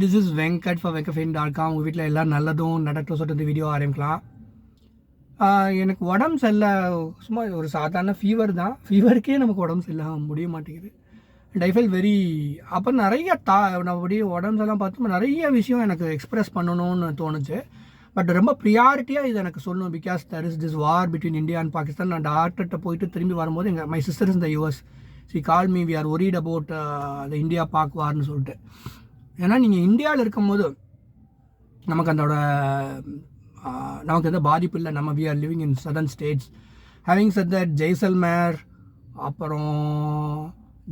This is Venkat for வெங்கஃபைன்.com. உங்கள் வீட்டில் எல்லோரும் நல்லதும் நடக்க சொல்லிட்டு இந்த வீடியோ ஆரம்பிக்கலாம். எனக்கு உடம்பு சரியில்லை, சும்மா ஒரு சாதாரண ஃபீவர் தான். ஃபீவருக்கே நமக்கு உடம்பு சரியில்லை முடிய மாட்டேங்குது. அண்ட் ஐ ஃபீல் வெரி அப்போ நிறைய நம்மளுடைய உடம்பு எல்லாம் பார்த்து நிறைய விஷயம் எனக்கு எக்ஸ்ப்ரெஸ் பண்ணணும்னு தோணுச்சு. பட் ரொம்ப ப்ரியாரிட்டியாக இது எனக்கு சொல்லணும். Because there is this war between India and Pakistan. நான் டாக்டர்கிட்ட போயிட்டு திரும்பி வரும்போது my sister is in the US. She call me we are worried about the India Pak வார்னு சொல்லிட்டு. ஏன்னா நீங்கள் இந்தியாவில் இருக்கும்போது நமக்கு நமக்கு எந்த பாதிப்பு இல்லை. நம்ம we are living in southern states. Having set that Jaisalmer, அப்புறம்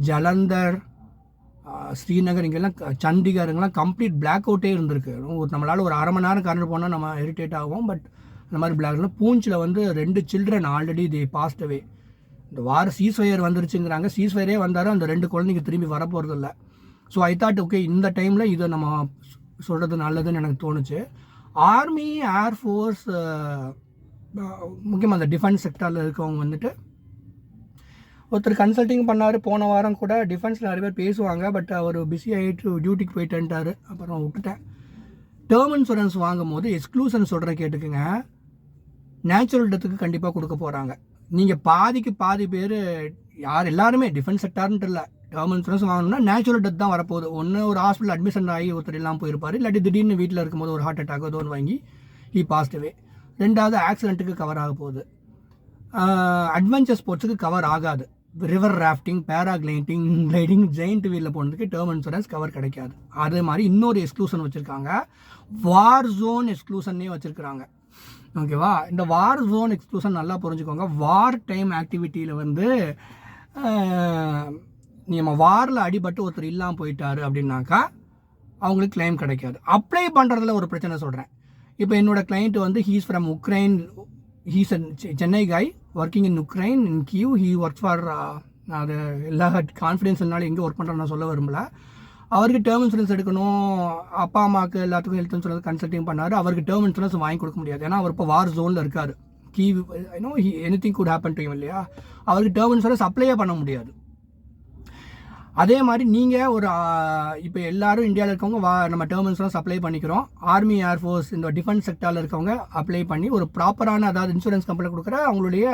ஜலந்தர், ஸ்ரீநகர், இங்கெல்லாம் சண்டிகருங்கெல்லாம் கம்ப்ளீட் பிளாக் அவுட்டே இருந்திருக்கு. நம்மளால் ஒரு அரை மணி நேரம் கரண்ட் போனால் நம்ம இரிட்டேட் ஆகும். பட் அந்த மாதிரி பிளாக்ல பூஞ்சில் 2 சில்ட்ரன் ஆல்ரெடி தே பாஸ்ட் அவே. இந்த வார சீஸ்ஃபயர் வந்துருச்சுங்கிறாங்க. சீஸ்ஃபயரே வந்தாலும் அந்த 2 குழந்தைங்க திரும்பி வரப்போகிறது இல்லை. ஸோ ஐ தாட் ஓகே, இந்த டைமில் இதை நம்ம சொல்கிறது நல்லதுன்னு எனக்கு தோணுச்சு. ஆர்மி, ஏர்ஃபோர்ஸ், முக்கியமாக அந்த டிஃபென்ஸ் செக்டரில் இருக்கவங்க ஒருத்தர் கன்சல்டிங் பண்ணார். போன வாரம் கூட டிஃபென்ஸில் நிறைய பேர் பேசுவாங்க. பட் அவர் பிஸி ஆகிட்டு டியூட்டிக்கு போயிட்டுன்ட்டார். அப்புறம் விட்டுட்டேன். டேர்ம் இன்சூரன்ஸ் வாங்கும் போது எக்ஸ்க்ளூஷன் சொல்கிறேன் கேட்டுக்குங்க. நேச்சுரல் டெத்துக்கு கண்டிப்பாக கொடுக்க போகிறாங்க. நீங்கள் பாதிக்கு பாதி பேர் எல்லாருமே டிஃபென்ஸ் செக்டார்ன்ட்டு இல்லை, டேர்ம் இன்சூரன்ஸ் வாங்கணும்னா நேச்சுரல் டெத் தான் வரப்போகுது. ஒன்று ஒரு ஹாஸ்பிட்டல் அட்மிஷன் ஆகி ஒருத்தர் எல்லாம் போயிருப்பார், இல்லாட்டி திடீர்னு வீட்டில் இருக்கும்போது ஒரு ஹார்ட் அட்டாக் ஏதோ ஒன்று வாங்கி ஹி பாஸ்ட் அவே. 2வது ஆக்சிடென்ட்டுக்கு கவர் ஆக போகுது. அட்வென்ச்சர் ஸ்போர்ட்ஸுக்கு கவர் ஆகாது. River rafting, paragliding, gliding, giant வீலில் போனதுக்கு டேர்ம் இன்சூரன்ஸ் கவர் கிடைக்காது. அதே மாதிரி இன்னொரு எக்ஸ்க்ளூஷன் வச்சுருக்காங்க, வார் ஜோன் எக்ஸ்க்ளூஷன்னே வச்சுருக்குறாங்க. ஓகேவா? இந்த வார் ஜோன் எக்ஸ்க்ளூஷன் நல்லா புரிஞ்சுக்கோங்க. வார் டைம் ஆக்டிவிட்டியில் நம்ம வாரில் அடிபட்டு ஒருத்தர் இல்லாமல் போயிட்டாரு அப்படின்னாக்கா அவங்களுக்கு கிளைம் கிடைக்காது. அப்ளை பண்ணுறதுல ஒரு பிரச்சனை சொல்கிறேன். இப்போ என்னோட client he's from Ukraine. He's Chennai guy working in Ukraine in Kyiv. He work for அது எல்லா கான்ஃபிடென்ஸ்னால எங்கே ஒர்க் பண்ணுறேன்னு நான் சொல்ல விரும்பல. அவருக்கு டேர்ம் இன்சூரன்ஸ் எடுக்கணும். அப்பா அம்மாவுக்கு எல்லாத்துக்கும் ஹெல்த் இன்சூரன்ஸ் கன்சல்டிங் பண்ணார். அவருக்கு டேர்ம் இன்சூரன்ஸ் வாங்கி கொடுக்க முடியாது. ஏன்னா அவர் இப்போ வார் ஜோனில் இருக்கார். Anything good happen to him இல்லையா? அவருக்கு டேர்ம் இன்சூரன்ஸ் அப்ளையே பண்ண முடியாது. அதே மாதிரி நீங்கள் இப்போ எல்லோரும் இந்தியாவில் இருக்கவங்க நம்ம டேர்ம் இன்சூரன்ஸ் அப்ளை பண்ணிக்கிறோம். ஆர்மி, ஏர்ஃபோர்ஸ், இந்த டிஃபென்ஸ் செக்டரில் இருக்கவங்க அப்ளை பண்ணி ஒரு ப்ராப்பரான, அதாவது இன்சூரன்ஸ் கம்பெனி கொடுக்குற அவங்களுடைய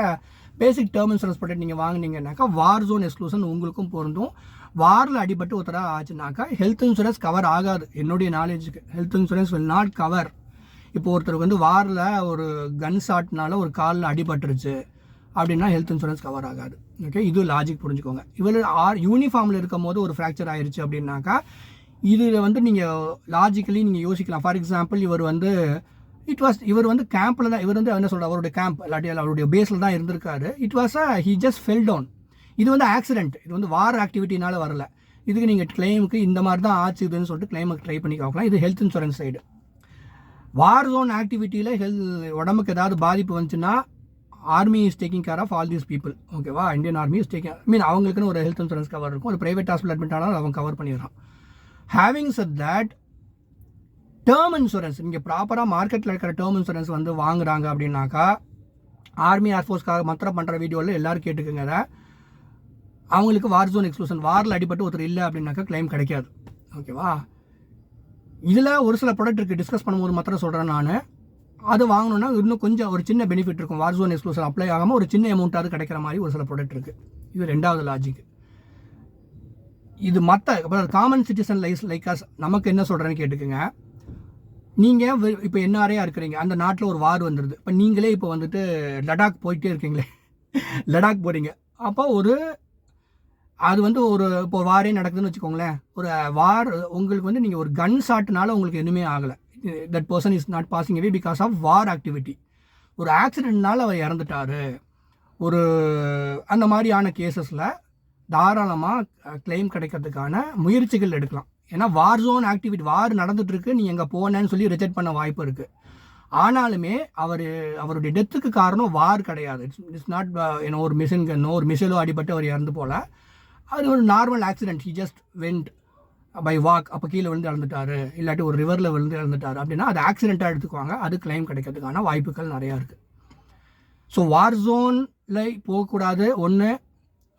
பேசிக் டேர்ம் இன்சூரன்ஸ் ப்ராடக்ட் நீங்கள் வாங்கினீங்கன்னாக்கா வார் ஜோன் எக்ஸ்க்ளூஷன் உங்களுக்கும் பொருந்தும். வாரில் அடிபட்டு ஒருத்தராக ஆச்சுனாக்கா ஹெல்த் இன்சூரன்ஸ் கவர் ஆகாது. என்னுடைய நாலேஜுக்கு health insurance will not cover. இப்போ ஒருத்தருக்கு வாரில் ஒரு கன் ஷாட்னால ஒரு காலில் அடிபட்டுருச்சு அப்படின்னா ஹெல்த் இன்சூரன்ஸ் கவர் ஆகாது. ஓகே, இது லாஜிக் புரிஞ்சுக்கோங்க. இவர் யூனிஃபார்மில் இருக்கும் போது ஒரு ஃப்ராக்சர் ஆயிடுச்சு அப்படின்னாக்கா இதில் நீங்கள் லாஜிக்கலி நீங்கள் யோசிக்கலாம். ஃபார் எக்ஸாம்பிள் இவர் கேம்பில் தான், இவர் என்ன சொல்கிறார், அவருடைய கேம்ப் இல்லாட்டி அவருடைய பேஸில் தான் இருந்திருக்காரு. It was he just fell down. இது ஆக்சிடென்ட். இது வார் ஆக்டிவிட்டினால வரல. இதுக்கு நீங்கள் கிளைமுக்கு இந்த மாதிரி தான் ஆச்சு இதுன்னு சொல்லிட்டு கிளைமுக்கு ட்ரை பண்ணி பார்க்கலாம். இது health insurance side. War zone ஆக்டிவிட்டியில் உடம்புக்கு ஏதாவது பாதிப்பு வந்துச்சுன்னா army is taking care of all these people. ஓகேவா? இந்தியன் ஆர்மி இஸ் டேக்கிங் அவங்களுக்குன்னு ஒரு ஹெல்த் இன்சூரன்ஸ் கவர் இருக்கும். ஒரு ப்ரைவேட் ஹாஸ்பிட்டல் அட்மிட் ஆனாலும் அவங்க கவர் பண்ணிடுறான். Having set that, term insurance நீங்கள் ப்ராப்பராக மார்க்கெட்டில் இருக்கிற டேர்ம் இன்சூரன்ஸ் வாங்குறாங்க அப்படின்னாக்கா, ஆர்மி, ஏர்ஃபோர்ஸ்க்காக மாத்திரம் பண்ணுற வீடியோவில் எல்லோரும் கேட்டுக்குங்க. அவங்களுக்கு வார் ஜோன் எக்ஸ்க்ளூஷன், வாரில் அடிபட்டு ஒருத்தர் இல்லை அப்படின்னாக்கா கிளைம் கிடைக்காது. ஓகேவா? இதில் ஒரு சில ப்ராடக்ட் இருக்குது, டிஸ்கஸ் பண்ணும்போது மாத்திரம் சொல்கிறேன் நான். அது வாங்கணுன்னா இன்னும் கொஞ்சம் ஒரு சின்ன பெனிஃபிட் இருக்கும். வார் ஜோன் எக்ஸ்க்ளூஷன் அப்ளை ஆகாமல் ஒரு சின்ன அமௌண்ட்டாவது கிடைக்கிற மாதிரி ஒரு சில ப்ராடக்ட் இருக்குது. இது 2வது லாஜிக். இது மற்ற காமன் சிட்டிசன் லைக் அஸ் நமக்கு என்ன சொல்கிறேன்னு கேட்டுக்குங்க. நீங்கள் இப்போ என்ஆர்ஐயாக இருக்கிறீங்க, அந்த நாட்டில் ஒரு வார் வந்துடுது. இப்போ நீங்களே இப்போ லடாக் போயிட்டே இருக்கீங்களே, லடாக் போகிறீங்க. அப்போ அது இப்போ வாரே நடக்குதுன்னு வச்சுக்கோங்களேன். ஒரு வார் உங்களுக்கு நீங்கள் ஒரு கன் ஷாட்னால உங்களுக்கு எதுவுமே ஆகலை. That person is not passing away because of war activity. ஒரு ஆக்சிடென்ட்னால அவர் இறந்துட்டாரு. அந்த மாதிரியான கேசஸில் தாராளமாக கிளைம் கிடைக்கிறதுக்கான முயற்சிகள் எடுக்கலாம். ஏன்னா வார் ஜோன் ஆக்டிவிட்டி, வார் நடந்துட்டுருக்கு, நீ எங்கே போனேன்னு சொல்லி ரிஜெக்ட் பண்ண வாய்ப்பு இருக்குது. ஆனாலுமே அவருடைய டெத்துக்கு காரணம் வார் கிடையாது. இட்ஸ் நாட் ஒரு மிஷின் கன்னோ ஒரு மிசைலோ அடிபட்டு அவர் இறந்து போல. அது ஒரு normal accident. He just went by walk, அப்போ கீழே விழுந்து இறந்துட்டாரு, இல்லாட்டி ஒரு ரிவரில் விழுந்து இறந்துட்டாரு அப்படின்னா அது ஆக்சிடென்ட்டாக எடுத்துக்குவாங்க. அது கிளைம் கிடைக்கிறதுக்கான வாய்ப்புகள் நிறையா இருக்குது. ஸோ வார் ஜோனில் போகக்கூடாது ஒன்று.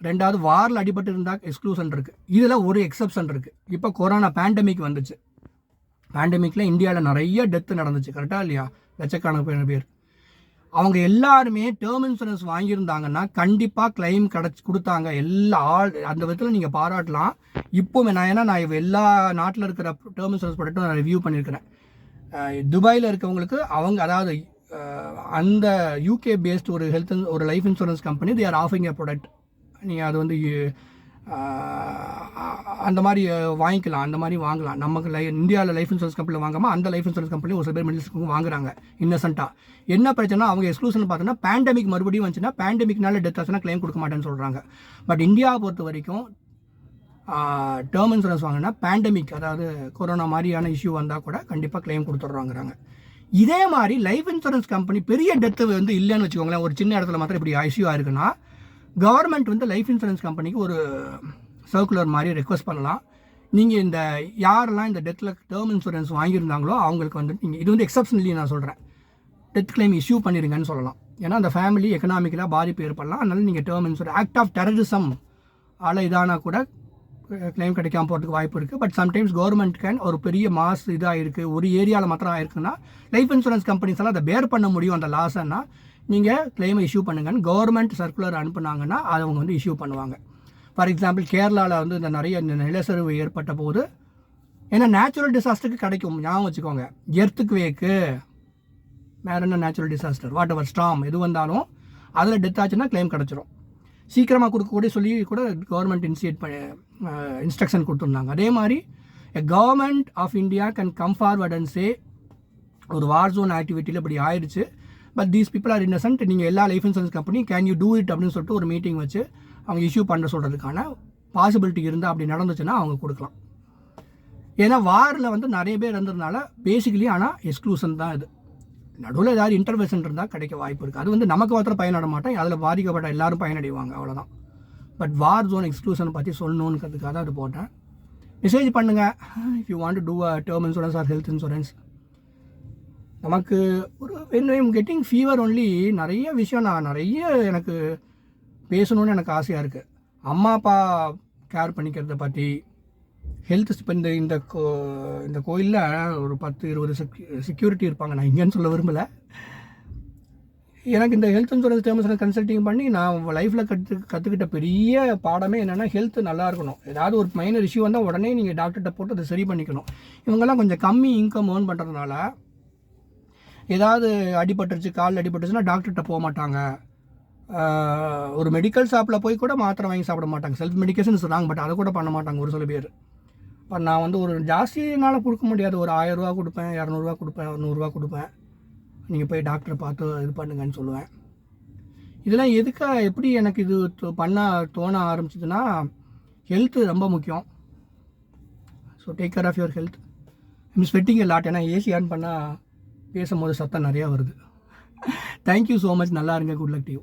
2வது, வாரில் அடிபட்டு இருந்தால் எக்ஸ்க்ளூஷன் இருக்குது. இதில் ஒரு எக்ஸப்ஷன் இருக்குது. இப்போ கொரோனா பேண்டமிக் வந்துச்சு. பேண்டமிக்கில் இந்தியாவில் நிறைய டெத்து நடந்துச்சு, கரெக்டாக இல்லையா? லட்சக்கணக்கான பேர். அவங்க எல்லாருமே டேர்ம் இன்சூரன்ஸ் வாங்கியிருந்தாங்கன்னா கண்டிப்பாக கிளைம் கொடுத்தாங்க. எல்லா அந்த விதத்தில் நீங்கள் பாராட்டலாம். இப்போவுமே நான் எல்லா நாட்டில் இருக்கிற டேர்ம் இன்சூரன்ஸ் ப்ராடக்ட்டும் நான் ரிவ்யூ பண்ணியிருக்கிறேன். துபாயில் இருக்கவங்களுக்கு அவங்க, அதாவது அந்த யூகே பேஸ்ட் ஒரு life insurance company, they are offering a product. நீங்கள் அது வந்து அந்த மாதிரி வாங்கிக்கலாம், அந்த மாதிரி வாங்கலாம். நமக்கு இந்தியாவில் லைஃப் இன்சூரன்ஸ் கம்பெனியில் வாங்காமல் அந்த லைஃப் இன்சூரன்ஸ் கம்பெனி ஒரு சில பேர் மிடில்ஸ்க்கு வாங்குறாங்க இன்னசென்ட்டாக. என்ன பிரச்சனை, அவங்க எக்ஸ்க்ளூஷன் பார்த்தோன்னா பேண்டமிக் மறுபடியும் வந்துச்சுன்னா பேண்டமிக்னால டெத் ஆச்சுன்னா கிளைம் கொடுக்க மாட்டேன்னு சொல்கிறாங்க. பட் இந்தியாவை பொறுத்த வரைக்கும் டேர்ம் இன்சூரன்ஸ் வாங்கினா பேண்டமிக், அதாவது கொரோனா மாதிரியான இஷ்யூ வந்தால் கூட கண்டிப்பாக கிளைம் கொடுத்துட்றாங்கிறாங்க. இதே மாதிரி லைஃப் இன்சூரன்ஸ் கம்பெனி பெரிய டெத்து வந்து இல்லைன்னு வச்சுக்கோங்களேன், ஒரு சின்ன இடத்துல மாத்திரம் இப்படி இஷ்யூ ஆயிருக்குன்னா கவர்மெண்ட் வந்து லைஃப் இன்சூரன்ஸ் கம்பெனிக்கு ஒரு சர்க்குலர் மாதிரி ரெக்வஸ்ட் பண்ணலாம். நீங்கள் இந்த யாரெல்லாம் இந்த டெத்தில் டேர்ம் இன்சூரன்ஸ் வாங்கியிருந்தாங்களோ அவங்களுக்கு வந்து நீங்கள் இது வந்து எக்ஸப்ஷனலி நான் சொல்கிறேன், டெத் கிளைம் இஷ்யூ பண்ணிடுங்கன்னு சொல்லலாம். ஏன்னா அந்த ஃபேமிலி எக்கனாமிக்கலாக பாதிப்பு ஏற்படலாம். அதனால் நீங்கள் term insurance act of terrorism இதானா கூட கிளைம் கிடைக்காம போகிறதுக்கு வாய்ப்பு இருக்குது. பட் சம்டைம்ஸ் கவர்மெண்ட் கேன் ஒரு பெரிய மாஸ் இதாக இருக்குது, ஒரு ஏரியாவில் மாத்திரம் ஆயிருக்குன்னா லைஃப் இன்சூரன்ஸ் கம்பெனிஸ் எல்லாம் அதை பேர் பண்ண முடியும் அந்த லாஸன்னா நீங்கள் கிளைமை இஷ்யூ பண்ணுங்கன்னு கவர்மெண்ட் சர்க்குலர் அனுப்புனாங்கன்னா அதை அவங்க வந்து இஷ்யூ பண்ணுவாங்க. ஃபார் எக்ஸாம்பிள் கேரளாவில் வந்து இந்த நிறைய நிலச்சரிவு ஏற்பட்ட போது, ஏன்னா நேச்சுரல் டிசாஸ்டருக்கு கிடைக்கும், ஞாபகம் வச்சுக்கோங்க. எர்த்துக்குவேக்கு, வேறு என்ன நேச்சுரல் டிசாஸ்டர், வாட் எவர் ஸ்டாம் எது வந்தாலும் அதில் டெத் ஆச்சுன்னா கிளைம் கிடச்சிரும். சீக்கிரமாக கொடுக்கக்கூடிய சொல்லி கூட கவர்மெண்ட் இன்ஸ்ட்ரக்ஷன் கொடுத்துருந்தாங்க. அதே மாதிரி government of India can come forward and say ஒரு வார் ஜோன் ஆக்டிவிட்டியில் இப்படி ஆயிடுச்சு, but these people are innocent, நீங்கள் எல்லா life insurance company can you do it அப்படின்னு சொல்லிட்டு ஒரு மீட்டிங் வச்சு அவங்க இஷ்யூ பண்ண சொல்கிறதுக்கான பாசிபிலிட்டி இருந்தால் அப்படி நடந்துச்சுன்னா அவங்க கொடுக்கலாம். ஏன்னா வாரில் வந்து நிறைய பேர் இருந்ததுனால பேசிக்கலி, ஆனால் எக்ஸ்க்ளூஷன் தான் இது. நடுவில் ஏதாவது இன்டர்வென்ஷன் இருந்தால் கிடைக்க வாய்ப்பு இருக்குது. அது வந்து நமக்கு ஒருத்தர் பயனட மாட்டோம், அதில் பாதிக்கப்பட்ட எல்லாரும் பயனடைவாங்க, அவ்வளோதான். பட் வார் ஜோன் எக்ஸ்க்ளூஷன் பற்றி சொல்லணுன்றதுக்காக தான் அது போட்டேன். மெசேஜ் பண்ணுங்கள் if you want to do a term insurance or health insurance. நமக்கு ஒரு when I am getting fever only, நிறைய விஷயம் நான் நிறைய எனக்கு பேசணுன்னு எனக்கு ஆசையாக இருக்குது. அம்மா அப்பா கேர் பண்ணிக்கிறத பற்றி, ஹெல்த். இப்போ இந்த கோயிலில் ஒரு 10-20 செக்யூரிட்டி இருப்பாங்க, நான் இங்கேன்னு சொல்ல விரும்பலை. எனக்கு இந்த health insurance term insurance consulting பண்ணி நான் லைஃப்பில் கற்றுக்கிட்ட பெரிய பாடமே என்னென்னா ஹெல்த் நல்லா இருக்கணும். ஏதாவது ஒரு மைனர் இஷ்யூ வந்தால் உடனே நீங்கள் டாக்டர்கிட்ட போட்டு அதை சரி பண்ணிக்கணும். இவங்கெல்லாம் கொஞ்சம் கம்மி இன்கம் ஏர்ன் பண்ணுறதுனால ஏதாவது அடிபட்டுருச்சு, காலில் அடிபட்டுருச்சுன்னா டாக்டர்கிட்ட போக மாட்டாங்க. ஒரு மெடிக்கல் ஷாப்பில் போய் கூட மாத்திரை வாங்கி சாப்பிட மாட்டாங்க. செல்ஃப் மெடிக்கேஷன் சொல்கிறாங்க, பட் அதை கூட பண்ண மாட்டாங்க ஒரு சில பேர். இப்போ நான் வந்து ஒரு ஜாஸ்தி என்னால் கொடுக்க முடியாது, ஒரு 1000 ரூபா கொடுப்பேன், 200 கொடுப்பேன், 100 கொடுப்பேன், நீங்கள் போய் டாக்டரை பார்த்து இது பண்ணுங்கன்னு சொல்லுவேன். இதெல்லாம் எதுக்காக எப்படி எனக்கு இது பண்ண தோண ஆரம்பிச்சிதுன்னா, ஹெல்த்து ரொம்ப முக்கியம். So take care of your health. I'm sweating a lot, ஏன்னா ஏசி ஆன் பண்ணால் பேசும்போது சத்தம் நிறையா வருது. Thank you so much. நல்லா இருங்க. Good luck to you.